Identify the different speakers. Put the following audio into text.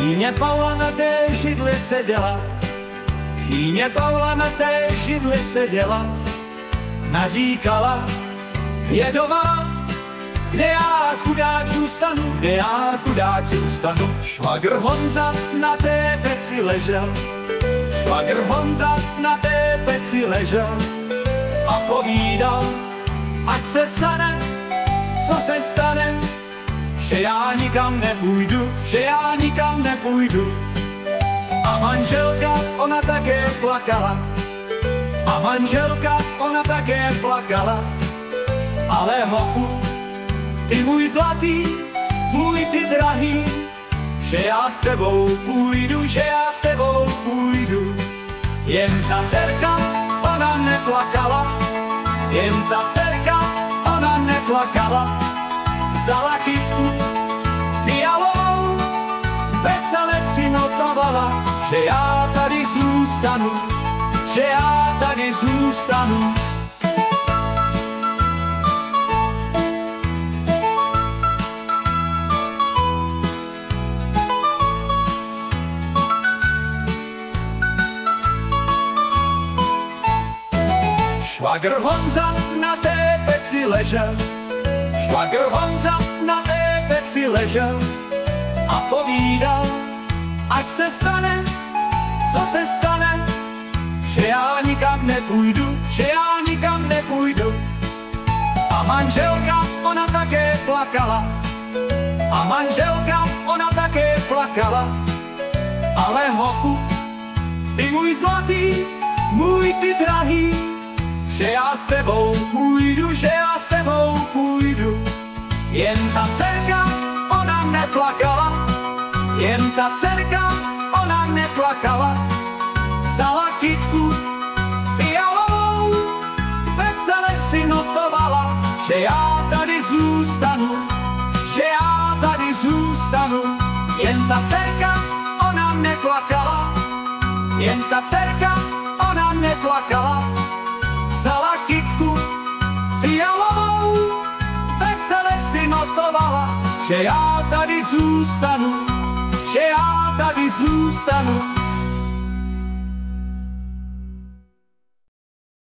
Speaker 1: Jíně Paula na té židli seděla, jíně Paula na té židli seděla, naříkala, jedovala, kde já chudák zůstanu, kde já chudák zůstanu. Švagr Honza na té peci ležel, švagr Honza na té peci ležel a povídal, ať se stane, co se stane, že já nikam nepůjdu, že já nikam nepůjdu. A manželka, ona také plakala, a manželka, ona také plakala, ale hochu, ty můj zlatý, můj ty drahý, že já s tebou půjdu, že já s tebou půjdu. Jen ta dcerka, ona neplakala, jen ta dcerka, ona neplakala, vzala kytku fialovou, vesele si notovala, že já tady zůstanu, že já tady zůstanu. Švagr Honza na té peci ležel, švagr Honza na té peci ležel a povídal, ať se stane, co se stane, že já nikam nepůjdu, že já nikam nepůjdu. A manželka, ona také plakala, a manželka, ona také plakala, ale hochu, ty můj zlatý, můj ty drahý, že já s tebou půjdu, že já s tebou půjdu. Jen ta dcerka, ona neplakala, jen ta dcerka, ona neplakala, vzala kytku fialovou, vesele si notovala, že já tady zůstanu, že já tady zůstanu. Jen ta dcerka, ona neplakala, jen ta dcerka, ona neplakala, vzala kytku fialovou, vesele si notovala, že já tady zůstanu, že já tady zůstanu.